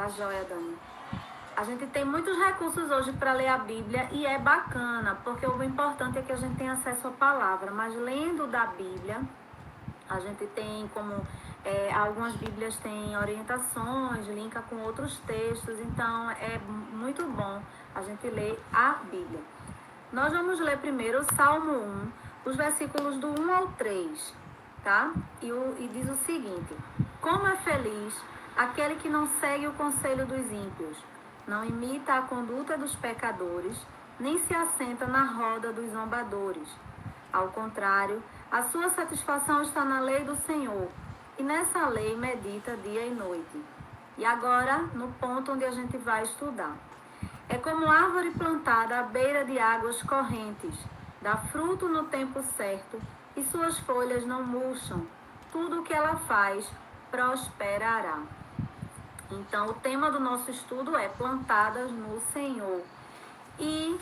Tá joia, Dani. A gente tem muitos recursos hoje para ler a Bíblia e é bacana, porque o importante é que a gente tenha acesso à palavra. Mas lendo da Bíblia, a gente tem como... algumas Bíblias têm orientações, linka com outros textos, então é muito bom a gente ler a Bíblia. Nós vamos ler primeiro o Salmo 1, os versículos do 1 ao 3, tá? E diz o seguinte: como é feliz aquele que não segue o conselho dos ímpios, não imita a conduta dos pecadores, nem se assenta na roda dos zombadores. Ao contrário, a sua satisfação está na lei do Senhor, e nessa lei medita dia e noite. E agora, no ponto onde a gente vai estudar. É como árvore plantada à beira de águas correntes, dá fruto no tempo certo, e suas folhas não murcham. Tudo o que ela faz prosperará. Então, o tema do nosso estudo é plantadas no Senhor. E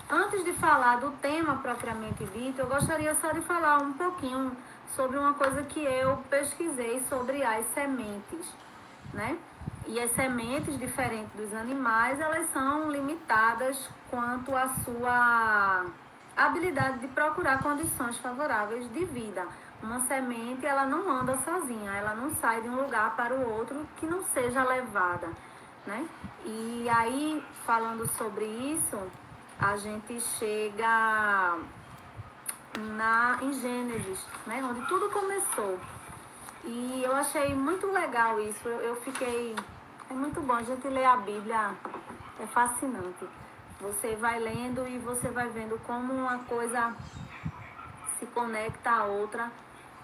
antes de falar do tema propriamente dito, eu gostaria só de falar um pouquinho sobre uma coisa que eu pesquisei sobre as sementes, né? E as sementes, diferentes dos animais, elas são limitadas quanto à sua habilidade de procurar condições favoráveis de vida. Uma semente, ela não anda sozinha, ela não sai de um lugar para o outro que não seja levada, né? E aí, falando sobre isso, a gente chega em Gênesis, né? Onde tudo começou. E eu achei muito legal isso, eu fiquei... É muito bom, a gente ler a Bíblia, é fascinante. Você vai lendo e você vai vendo como uma coisa se conecta à outra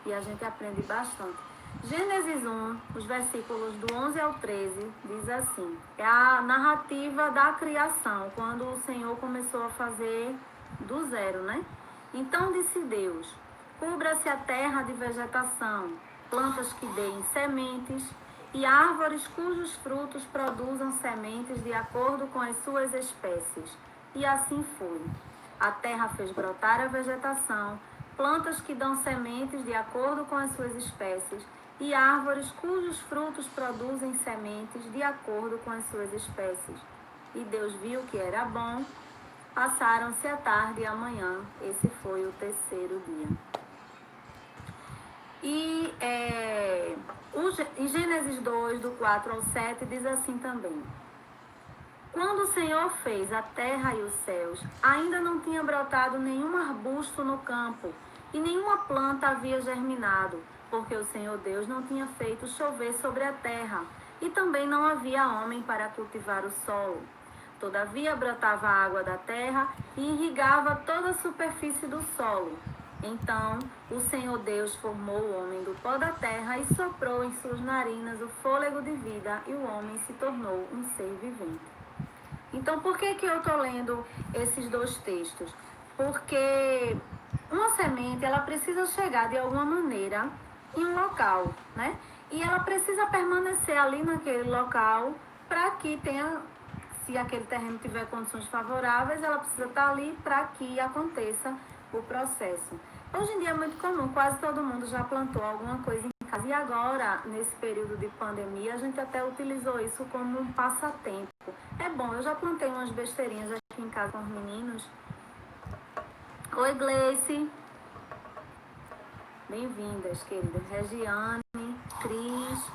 e a gente aprende bastante. Gênesis 1, os versículos do 11 ao 13, diz assim: é a narrativa da criação, quando o Senhor começou a fazer do zero, né? Então disse Deus: cubra-se a terra de vegetação, plantas que deem sementes e árvores cujos frutos produzam sementes de acordo com as suas espécies. E assim foi. A terra fez brotar a vegetação, plantas que dão sementes de acordo com as suas espécies, e árvores cujos frutos produzem sementes de acordo com as suas espécies. E Deus viu que era bom. Passaram-se a tarde e a manhã. Esse foi o terceiro dia. E em Gênesis 2, do 4 ao 7, diz assim também: quando o Senhor fez a terra e os céus, ainda não tinha brotado nenhum arbusto no campo, e nenhuma planta havia germinado, porque o Senhor Deus não tinha feito chover sobre a terra, e também não havia homem para cultivar o solo. Todavia brotava a água da terra e irrigava toda a superfície do solo. Então o Senhor Deus formou o homem do pó da terra e soprou em suas narinas o fôlego de vida, e o homem se tornou um ser vivente. Então, por que eu estou lendo esses dois textos? Porque uma semente, ela precisa chegar de alguma maneira em um local, né? E ela precisa permanecer ali naquele local para que tenha, se aquele terreno tiver condições favoráveis, ela precisa estar ali para que aconteça o processo. Hoje em dia é muito comum, quase todo mundo já plantou alguma coisa em casa. E agora, nesse período de pandemia, a gente até utilizou isso como um passatempo. É bom, eu já plantei umas besteirinhas aqui em casa com os meninos. Oi, Gleice. Bem-vindas, queridas. Regiane, Cris.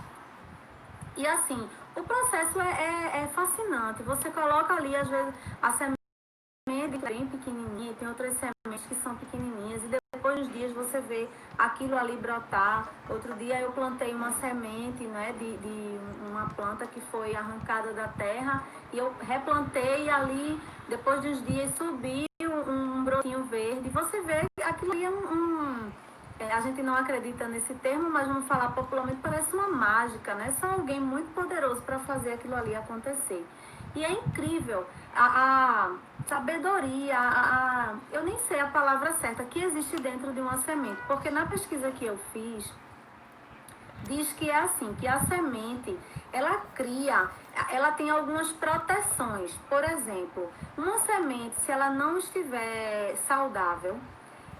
E assim, o processo é fascinante. Você coloca ali, às vezes, a semente bem pequenininha, tem outras sementes que são pequenininhas, e depois dos dias você vê aquilo ali brotar. Outro dia eu plantei uma semente, né, de uma planta que foi arrancada da terra, e eu replantei ali, depois de uns dias subiu um brotinho verde. Você vê que aquilo ali a gente não acredita nesse termo, mas vamos falar popularmente, parece uma mágica, né? Só alguém muito poderoso para fazer aquilo ali acontecer. E é incrível a sabedoria, eu nem sei a palavra certa, que existe dentro de uma semente. Porque na pesquisa que eu fiz, diz que é assim, que a semente, ela cria, ela tem algumas proteções. Por exemplo, uma semente, se ela não estiver saudável,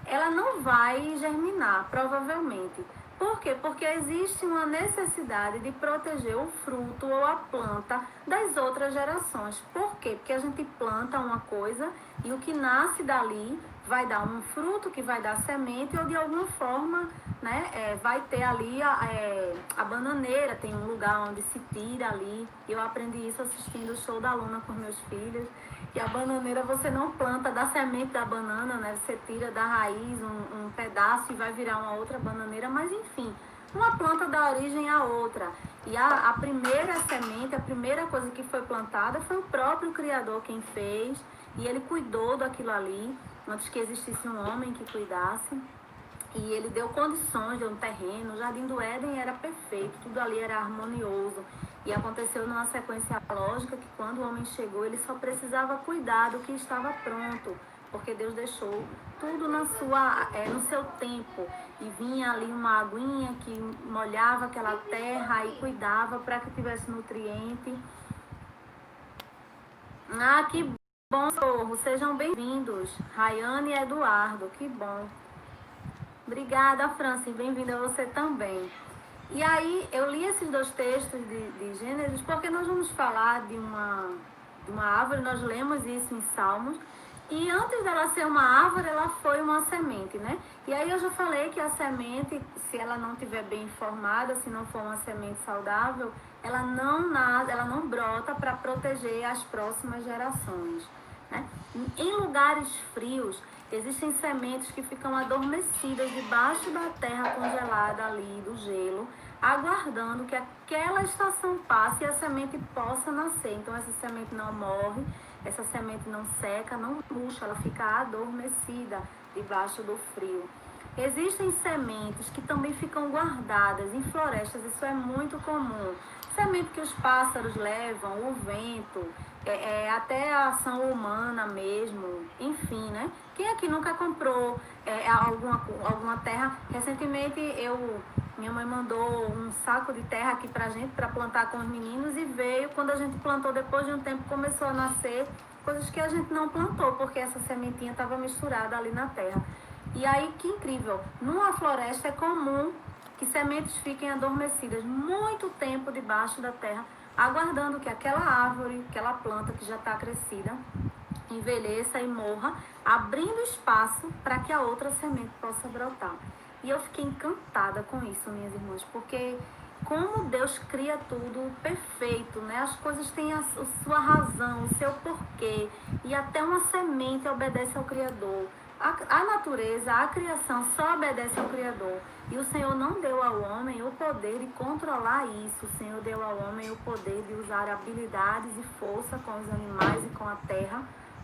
ela não vai germinar, provavelmente. Por quê? Porque existe uma necessidade de proteger o fruto ou a planta das outras gerações. Por quê? Porque a gente planta uma coisa e o que nasce dali vai dar um fruto, que vai dar semente, ou de alguma forma, né, vai ter ali a bananeira, tem um lugar onde se tira ali. Eu aprendi isso assistindo o show da Luna com meus filhos. E a bananeira você não planta da semente da banana, né? Você tira da raiz um pedaço e vai virar uma outra bananeira, mas enfim, uma planta dá origem à outra. E a primeira semente, a primeira coisa que foi plantada foi o próprio Criador quem fez, e ele cuidou daquilo ali, antes que existisse um homem que cuidasse. E ele deu condições de um terreno. O Jardim do Éden era perfeito, tudo ali era harmonioso. E aconteceu numa sequência lógica que quando o homem chegou, ele só precisava cuidar do que estava pronto, porque Deus deixou tudo no seu tempo. E vinha ali uma aguinha que molhava aquela terra e cuidava para que tivesse nutriente. Ah, que bom, socorro. Sejam bem-vindos. Rayane e Eduardo, que bom. Obrigada, Francis. Bem-vinda a você também. E aí, eu li esses dois textos de Gênesis porque nós vamos falar de uma árvore, nós lemos isso em Salmos, e antes dela ser uma árvore, ela foi uma semente, né? E aí eu já falei que a semente, se ela não estiver bem formada, se não for uma semente saudável, ela não brota para proteger as próximas gerações, né? Em lugares frios, existem sementes que ficam adormecidas debaixo da terra congelada ali, do gelo, aguardando que aquela estação passe e a semente possa nascer. Então essa semente não morre, essa semente não seca, não murcha, ela fica adormecida debaixo do frio. Existem sementes que também ficam guardadas em florestas, isso é muito comum. Semente que os pássaros levam, o vento, até a ação humana mesmo, enfim, né? Quem aqui nunca comprou alguma terra? Recentemente minha mãe mandou um saco de terra aqui pra gente, para plantar com os meninos, e veio, quando a gente plantou, depois de um tempo, começou a nascer coisas que a gente não plantou, porque essa sementinha estava misturada ali na terra. E aí, que incrível, numa floresta é comum que sementes fiquem adormecidas muito tempo debaixo da terra, aguardando que aquela árvore, aquela planta que já está crescida, envelheça e morra, abrindo espaço para que a outra semente possa brotar. E eu fiquei encantada com isso, minhas irmãs, porque como Deus cria tudo perfeito, né? As coisas têm a sua razão, o seu porquê, e até uma semente obedece ao Criador. A natureza, a criação só obedece ao Criador. E o Senhor não deu ao homem o poder de controlar isso. O Senhor deu ao homem o poder de usar habilidades e força com os animais e com a terra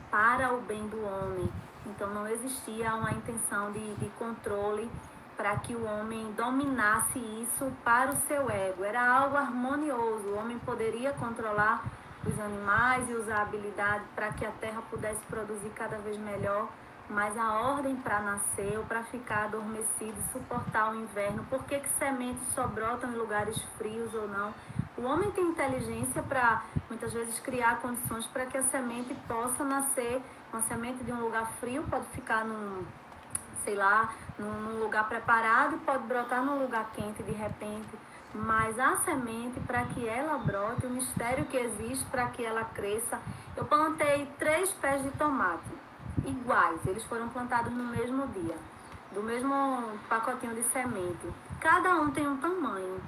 para o bem do homem. Então não existia uma intenção de controle para que o homem dominasse isso para o seu ego. Era algo harmonioso. O homem poderia controlar os animais e usar habilidade para que a terra pudesse produzir cada vez melhor, mas a ordem para nascer ou para ficar adormecido e suportar o inverno, por que sementes só brotam em lugares frios ou não? O homem tem inteligência para, muitas vezes, criar condições para que a semente possa nascer. Uma semente de um lugar frio pode ficar num lugar preparado e pode brotar num lugar quente de repente. Mas a semente, para que ela brote, o mistério que existe para que ela cresça. Eu plantei 3 pés de tomate iguais, eles foram plantados no mesmo dia, do mesmo pacotinho de semente. Cada um tem um tamanho.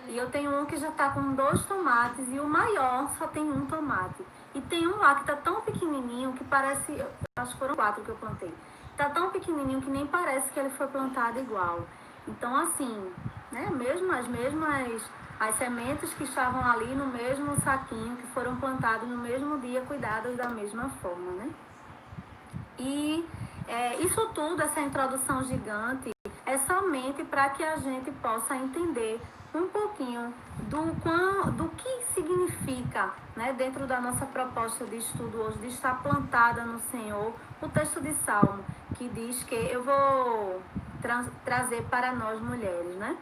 E eu tenho um que já está com 2 tomates e o maior só tem 1 tomate. E tem um lá que está tão pequenininho que parece, acho que foram 4 que eu plantei. Está tão pequenininho que nem parece que ele foi plantado igual. Então assim, né, as sementes que estavam ali no mesmo saquinho, que foram plantadas no mesmo dia, cuidadas da mesma forma, né? E isso tudo, essa introdução gigante, é somente para que a gente possa entender um pouquinho do que significa, né, dentro da nossa proposta de estudo hoje, de estar plantada no Senhor, o texto de Salmo, que diz que eu vou trazer para nós mulheres, né?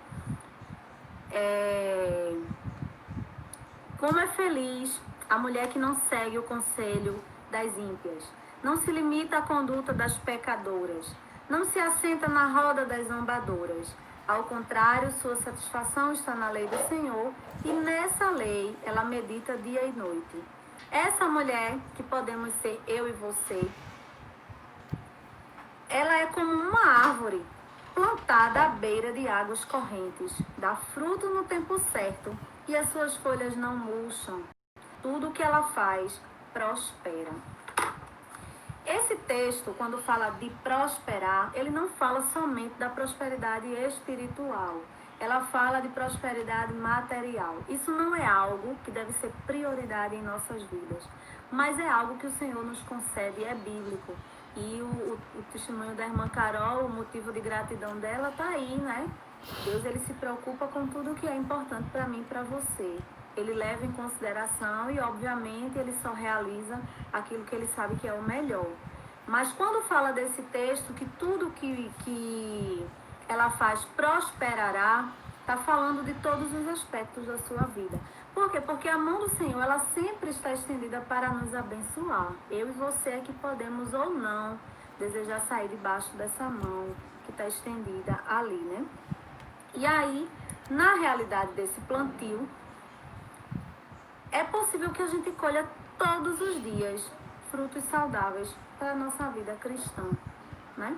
Como é feliz a mulher que não segue o conselho das ímpias, não se limita à conduta das pecadoras, não se assenta na roda das zombadoras, Ao contrário, sua satisfação está na lei do Senhor, e nessa lei ela medita dia e noite. Essa mulher, que podemos ser eu e você, ela é como uma árvore plantada à beira de águas correntes, dá fruto no tempo certo e as suas folhas não murcham. Tudo o que ela faz prospera. Esse texto, quando fala de prosperar, ele não fala somente da prosperidade espiritual. Ela fala de prosperidade material. Isso não é algo que deve ser prioridade em nossas vidas, mas é algo que o Senhor nos concede, é bíblico. E o testemunho da irmã Carol, o motivo de gratidão dela está aí, né? Deus, ele se preocupa com tudo que é importante para mim e para você. Ele leva em consideração e, obviamente, ele só realiza aquilo que ele sabe que é o melhor. Mas quando fala desse texto, que tudo que ela faz prosperará, está falando de todos os aspectos da sua vida. Por quê? Porque a mão do Senhor, ela sempre está estendida para nos abençoar. Eu e você é que podemos ou não desejar sair debaixo dessa mão que está estendida ali, né? E aí, na realidade desse plantio, é possível que a gente colha todos os dias frutos saudáveis para a nossa vida cristã, né?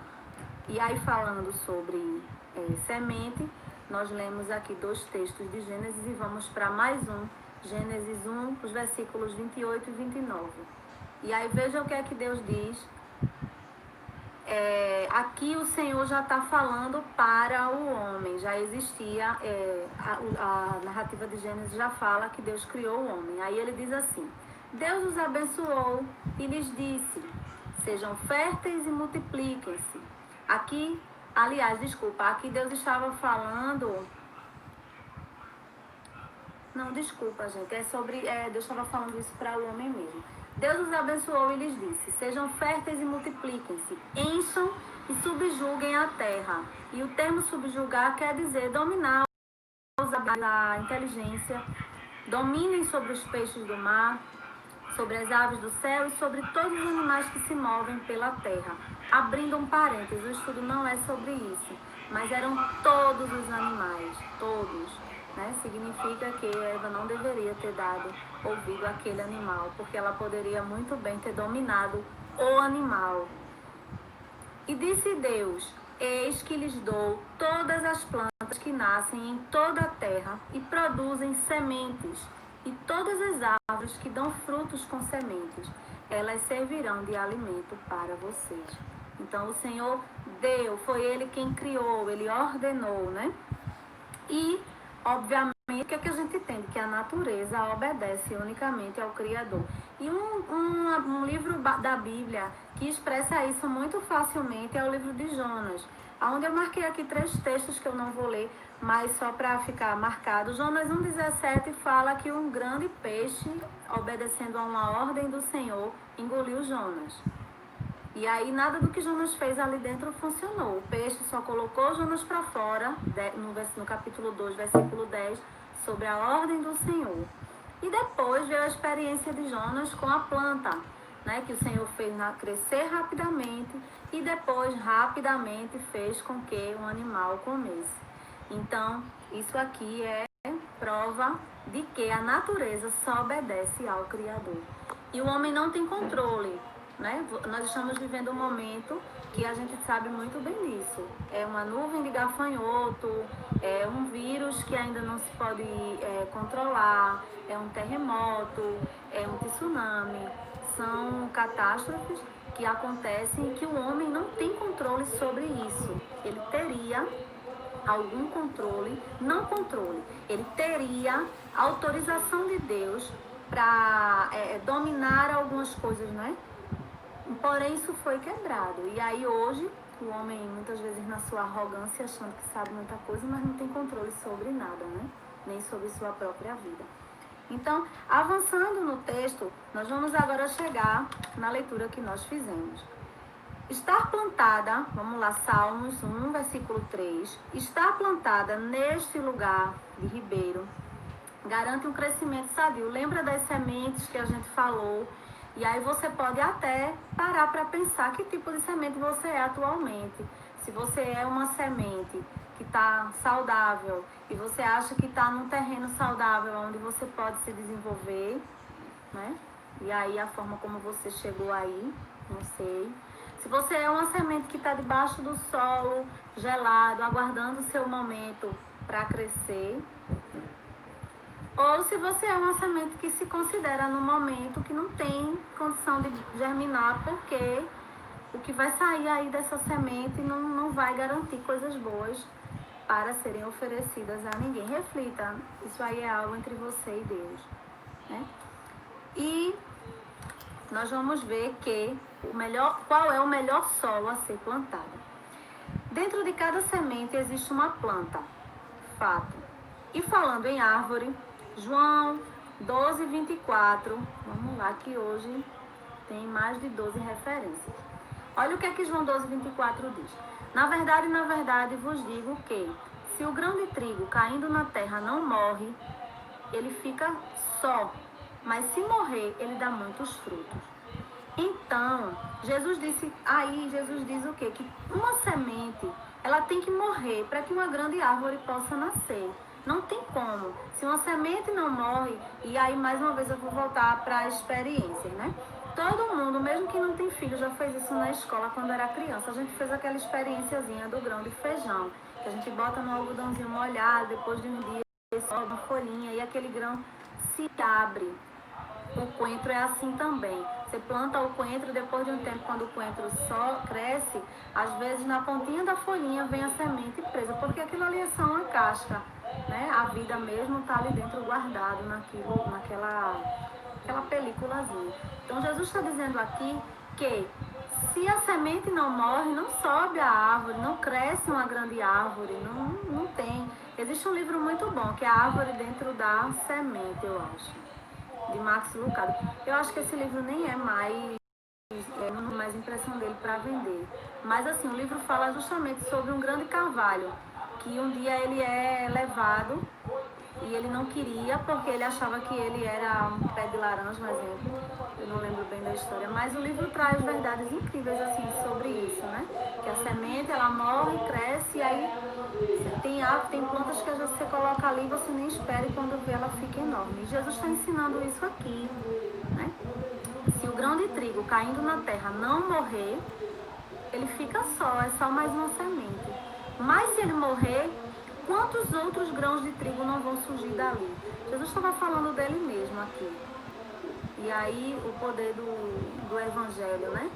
E aí, falando sobre semente, nós lemos aqui 2 textos de Gênesis e vamos para mais um. Gênesis 1, os versículos 28 e 29. E aí, veja o que é que Deus diz. Aqui o Senhor já está falando para o homem, já existia, a narrativa de Gênesis já fala que Deus criou o homem. Aí ele diz assim: Deus os abençoou e lhes disse: sejam férteis e multipliquem-se. Aqui Deus estava falando. Não, desculpa, gente, Deus estava falando isso para o homem mesmo. Deus os abençoou e lhes disse: sejam férteis e multipliquem-se, encham e subjuguem a terra. E o termo subjugar quer dizer dominar, usar a inteligência, dominem sobre os peixes do mar, sobre as aves do céu e sobre todos os animais que se movem pela terra. Abrindo um parênteses, o estudo não é sobre isso, mas eram todos os animais, todos. Né? Significa que Eva não deveria ter dado ouvido àquele animal, porque ela poderia muito bem ter dominado o animal. E disse Deus: eis que lhes dou todas as plantas que nascem em toda a terra e produzem sementes, e todas as árvores que dão frutos com sementes, elas servirão de alimento para vocês. Então o Senhor deu, foi Ele quem criou, Ele ordenou, né? E, obviamente, o que é que a gente entende? Que a natureza obedece unicamente ao Criador. E um livro da Bíblia que expressa isso muito facilmente é o livro de Jonas, onde eu marquei aqui 3 textos que eu não vou ler, mas só para ficar marcado. Jonas 1,17 fala que um grande peixe, obedecendo a uma ordem do Senhor, engoliu Jonas. E aí nada do que Jonas fez ali dentro funcionou. O peixe só colocou Jonas para fora, no capítulo 2, versículo 10, sobre a ordem do Senhor. E depois veio a experiência de Jonas com a planta, né, que o Senhor fez crescer rapidamente e depois rapidamente fez com que um animal comesse. Então, isso aqui é prova de que a natureza só obedece ao Criador. E o homem não tem controle. Né? Nós estamos vivendo um momento que a gente sabe muito bem disso. É uma nuvem de gafanhoto, é um vírus que ainda não se pode controlar, é um terremoto, é um tsunami. São catástrofes que acontecem e que o homem não tem controle sobre isso. Ele teria algum controle, não controle, ele teria autorização de Deus para dominar algumas coisas, né? Porém, isso foi quebrado. E aí hoje, o homem, muitas vezes na sua arrogância, achando que sabe muita coisa, mas não tem controle sobre nada, né? Nem sobre sua própria vida. Então, avançando no texto, nós vamos agora chegar na leitura que nós fizemos. Estar plantada, vamos lá, Salmos 1, versículo 3. Estar plantada neste lugar de ribeiro garante um crescimento sadio. Lembra das sementes que a gente falou? E aí você pode até parar para pensar que tipo de semente você é atualmente. Se você é uma semente que está saudável e você acha que está num terreno saudável onde você pode se desenvolver, né? E aí a forma como você chegou aí, não sei. Se você é uma semente que está debaixo do solo, gelado, aguardando o seu momento para crescer, ou se você é uma semente que se considera no momento que não tem condição de germinar, porque o que vai sair aí dessa semente não vai garantir coisas boas para serem oferecidas a ninguém. Reflita, isso aí é algo entre você e Deus, né? E nós vamos ver que qual é o melhor solo a ser plantado. Dentro de cada semente existe uma planta, fato. E falando em árvore, João 12:24, vamos lá que hoje tem mais de 12 referências. Olha o que é que João 12:24 diz. Na verdade vos digo que, se o grão de trigo caindo na terra não morre, ele fica só, mas se morrer, ele dá muitos frutos. Então, Jesus diz o quê? Que uma semente, ela tem que morrer para que uma grande árvore possa nascer. Não tem como. Se uma semente não morre, e aí mais uma vez eu vou voltar para a experiência, né? Todo mundo, mesmo que não tem filho, já fez isso na escola quando era criança. A gente fez aquela experiênciazinha do grão de feijão, que a gente bota no algodãozinho molhado, depois de um dia, sobe uma folhinha e aquele grão se abre. O coentro é assim também. Você planta o coentro, depois de um tempo, quando o coentro só cresce, às vezes na pontinha da folhinha vem a semente presa, porque aquilo ali é só uma casca, né? A vida mesmo está ali dentro guardado naquela películazinha. Então Jesus está dizendo aqui que se a semente não morre, não sobe a árvore, não cresce uma grande árvore, não tem. Existe um livro muito bom, que é A Árvore Dentro da Semente, eu acho, de Max Lucado. Eu acho que esse livro nem é mais impressão dele para vender. Mas assim, o livro fala justamente sobre um grande carvalho, que um dia ele é levado e ele não queria, porque ele achava que ele era um pé de laranja, por exemplo. Eu não lembro bem da história, mas o livro traz verdades incríveis assim sobre isso, né? Que a semente, ela morre, cresce, e aí tem plantas que às vezes você coloca ali e você nem espera, e quando vê ela fica enorme. E Jesus está ensinando isso aqui, né? Se o grão de trigo caindo na terra não morrer, ele fica só, é só mais uma semente. Mas se ele morrer, quantos outros grãos de trigo não vão surgir dali? Jesus estava falando dele mesmo aqui. E aí o poder do evangelho, né?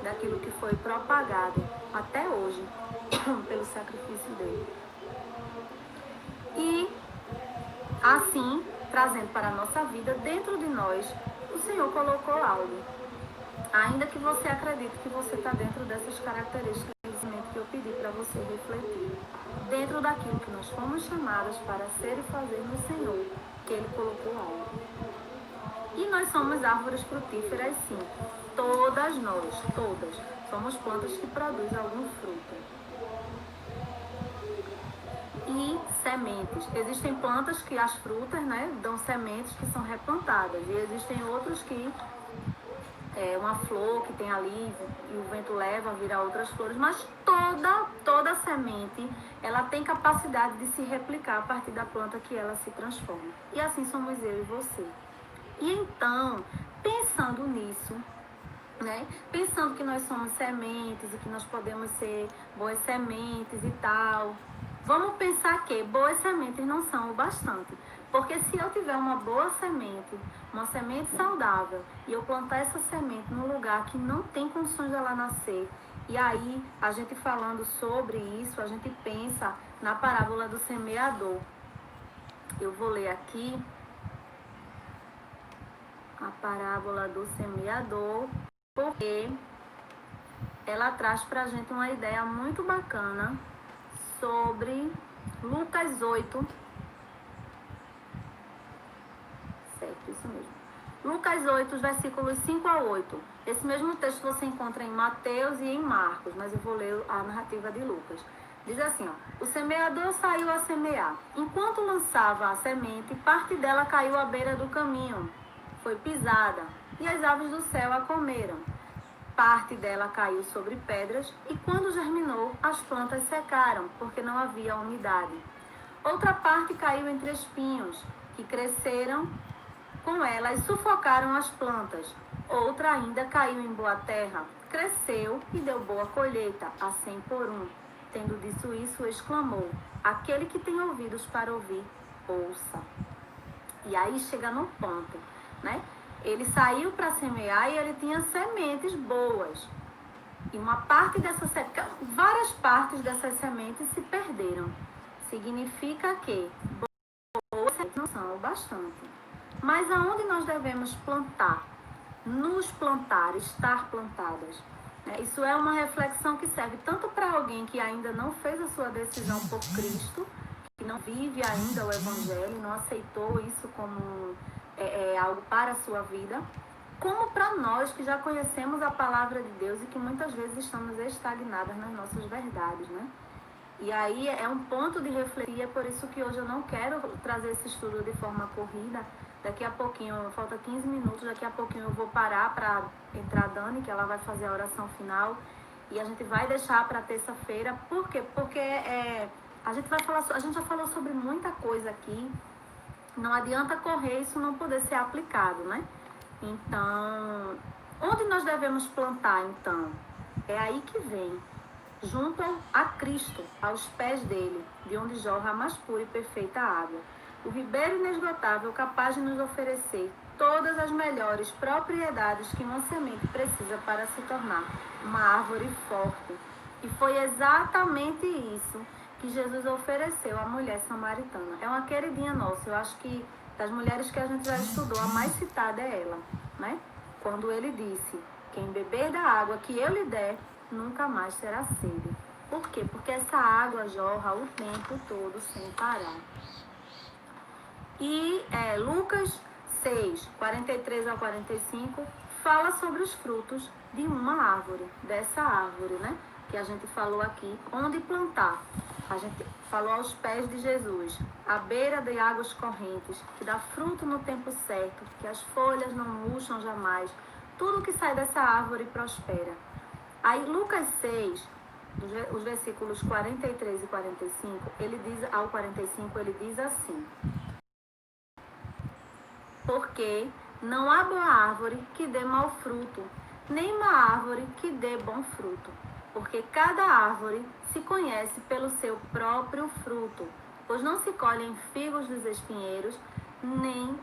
Daquilo que foi propagado até hoje pelo sacrifício dele. E assim, trazendo para a nossa vida, dentro de nós, o Senhor colocou algo. Ainda que você acredite que você está dentro dessas características que eu pedi para você refletir, dentro daquilo que nós fomos chamados para ser e fazer no Senhor, que Ele colocou algo. E nós somos árvores frutíferas, sim. Todas nós, todas, somos plantas que produzem algum fruto. E sementes. Existem plantas que as frutas, né, dão sementes que são replantadas. E existem outros que uma flor que tem ali e o vento leva a virar outras flores, mas toda semente, ela tem capacidade de se replicar a partir da planta que ela se transforma. E assim somos eu e você. E então, pensando nisso, né, pensando que nós somos sementes e que nós podemos ser boas sementes e tal, vamos pensar que boas sementes não são o bastante. Porque se eu tiver uma boa semente, uma semente saudável, e eu plantar essa semente num lugar que não tem condições de ela nascer, e aí a gente falando sobre isso, a gente pensa na parábola do semeador. Eu vou ler aqui a parábola do semeador, porque ela traz pra gente uma ideia muito bacana sobre Lucas 8. Certo, isso mesmo. Lucas 8, versículos 5 a 8. Esse mesmo texto você encontra em Mateus e em Marcos, mas eu vou ler a narrativa de Lucas. Diz assim, ó: o semeador saiu a semear. Enquanto lançava a semente, parte dela caiu à beira do caminho. Foi pisada, e as aves do céu a comeram. parte dela caiu sobre pedras e quando germinou, as plantas secaram, porque não havia umidade. Outra parte caiu entre espinhos, que cresceram com ela e sufocaram as plantas. Outra ainda caiu em boa terra, cresceu e deu boa colheita, a 100 por um. Tendo dito isso, exclamou: aquele que tem ouvidos para ouvir, ouça. E aí chega no ponto, né? Ele saiu para semear e ele tinha sementes boas. E várias partes dessas sementes se perderam. Significa que boas sementes não são o bastante. Mas aonde nós devemos plantar? Nos plantar, estar plantadas. Isso é uma reflexão que serve tanto para alguém que ainda não fez a sua decisão por Cristo, que não vive ainda o Evangelho, não aceitou isso como algo para a sua vida, como para nós que já conhecemos a palavra de Deus e que muitas vezes estamos estagnadas nas nossas verdades, né? E aí é um ponto de refletir, é por isso que hoje eu não quero trazer esse estudo de forma corrida. Daqui a pouquinho, falta 15 minutos, daqui a pouquinho eu vou parar para entrar a Dani, que ela vai fazer a oração final. E a gente vai deixar para terça-feira. Por quê? Porque a gente já falou sobre muita coisa aqui. Não adianta correr isso não poder ser aplicado, né? Então, onde nós devemos plantar, então? É aí que vem. Junto a Cristo, aos pés dele, de onde jorra a mais pura e perfeita água. O ribeiro inesgotável capaz de nos oferecer todas as melhores propriedades que uma semente precisa para se tornar uma árvore forte. E foi exatamente isso que Jesus ofereceu à mulher samaritana. É uma queridinha nossa, eu acho que das mulheres que a gente já estudou, a mais citada é ela, né? Quando ele disse: quem beber da água que eu lhe der, nunca mais terá sede. Por quê? Porque essa água jorra o tempo todo sem parar. E Lucas 6, 43 a 45, fala sobre os frutos de uma árvore, dessa árvore, né? Que a gente falou aqui, onde plantar. A gente falou aos pés de Jesus, à beira de águas correntes, que dá fruto no tempo certo, que as folhas não murcham jamais. Tudo que sai dessa árvore prospera. Aí Lucas 6, os versículos 43 e 45, ao 45, ele diz assim: porque não há boa árvore que dê mau fruto, nem uma árvore que dê bom fruto. Porque cada árvore se conhece pelo seu próprio fruto, pois não se colhem figos dos espinheiros, nem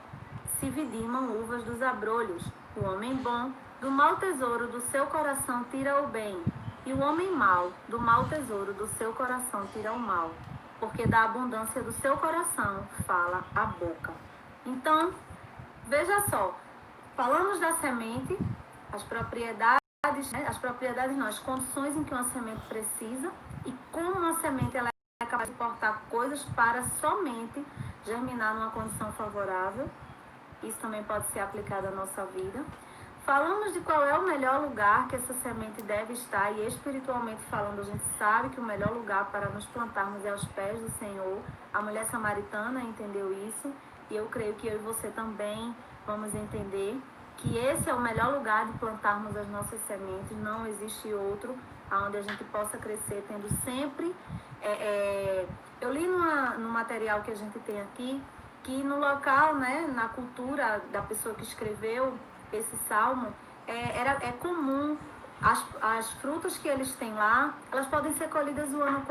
se vidimam uvas dos abrolhos. O homem bom, do mau tesouro do seu coração tira o bem, e o homem mau, do mau tesouro do seu coração tira o mal, porque da abundância do seu coração fala a boca. Então, veja só, falamos da semente, as propriedades, as condições em que uma semente precisa e como uma semente ela é capaz de portar coisas para somente germinar numa condição favorável. Isso também pode ser aplicado à nossa vida. Falamos de qual é o melhor lugar que essa semente deve estar e espiritualmente falando, a gente sabe que o melhor lugar para nos plantarmos é aos pés do Senhor. A mulher samaritana entendeu isso e eu creio que eu e você também vamos entender que esse é o melhor lugar de plantarmos as nossas sementes. Não existe outro onde a gente possa crescer, tendo sempre... Eu li no material que a gente tem aqui, que no local, né, na cultura da pessoa que escreveu esse salmo, é comum as frutas que eles têm lá, elas podem ser colhidas o ano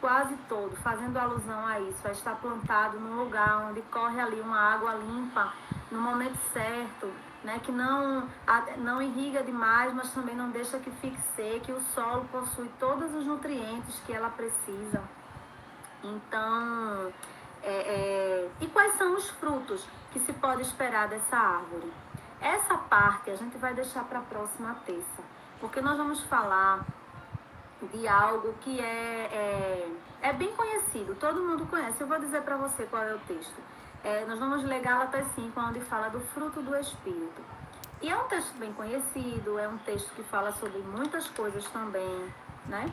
quase todo, fazendo alusão a isso, a estar plantado num lugar onde corre ali uma água limpa, no momento certo, né, que não irriga demais, mas também não deixa que fique seco, que o solo possui todos os nutrientes que ela precisa. Então, e quais são os frutos que se pode esperar dessa árvore? Essa parte a gente vai deixar para a próxima terça, porque nós vamos falar de algo que é bem conhecido, todo mundo conhece. Eu vou dizer para você qual é o texto. Nós vamos ler Gálatas 5, onde fala do fruto do Espírito. E é um texto bem conhecido, é um texto que fala sobre muitas coisas também, né?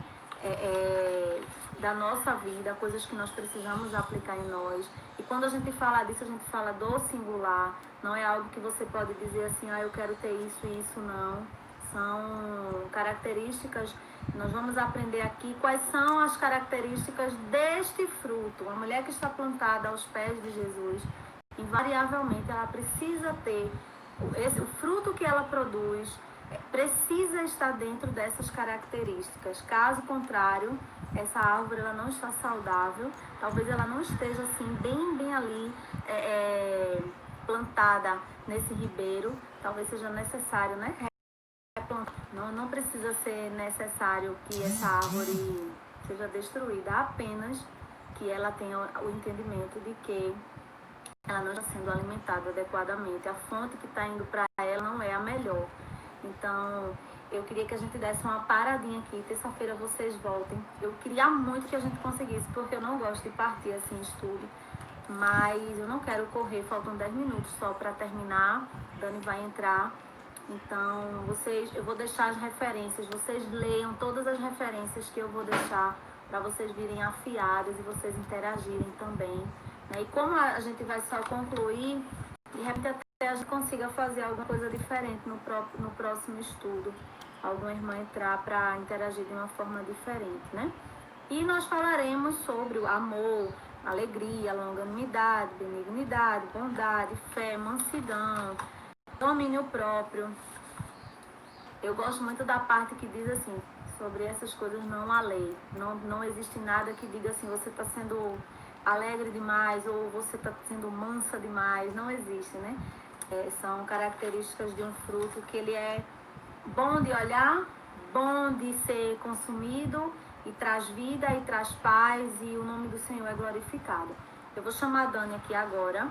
Da nossa vida, coisas que nós precisamos aplicar em nós. E quando a gente fala disso, a gente fala do singular. Não é algo que você pode dizer assim, eu quero ter isso e isso, não. São características, nós vamos aprender aqui quais são as características deste fruto. Uma mulher que está plantada aos pés de Jesus, invariavelmente ela precisa ter, o fruto que ela produz precisa estar dentro dessas características. Caso contrário, essa árvore ela não está saudável, talvez ela não esteja assim bem ali plantada nesse ribeiro, talvez seja necessário, né? Não precisa ser necessário que essa árvore seja destruída, apenas que ela tenha o entendimento de que ela não está sendo alimentada adequadamente. A fonte que está indo para ela não é a melhor. Então, eu queria que a gente desse uma paradinha aqui. Terça-feira vocês voltem. Eu queria muito que a gente conseguisse, porque eu não gosto de partir assim em estudo. Mas eu não quero correr, faltam 10 minutos só para terminar. Dani vai entrar. Então, eu vou deixar as referências. Vocês leiam todas as referências que eu vou deixar para vocês virem afiadas e vocês interagirem também. E como a gente vai só concluir, de repente até a gente consiga fazer alguma coisa diferente no próximo estudo. Alguma irmã entrar para interagir de uma forma diferente, né? E nós falaremos sobre o amor, alegria, longanimidade, benignidade, bondade, fé, mansidão, domínio próprio. Eu gosto muito da parte que diz assim, sobre essas coisas não há lei. Não existe nada que diga assim, você está sendo alegre demais ou você está sendo mansa demais. Não existe, né? São características de um fruto que ele é bom de olhar, bom de ser consumido e traz vida e traz paz e o nome do Senhor é glorificado. Eu vou chamar a Dani aqui agora.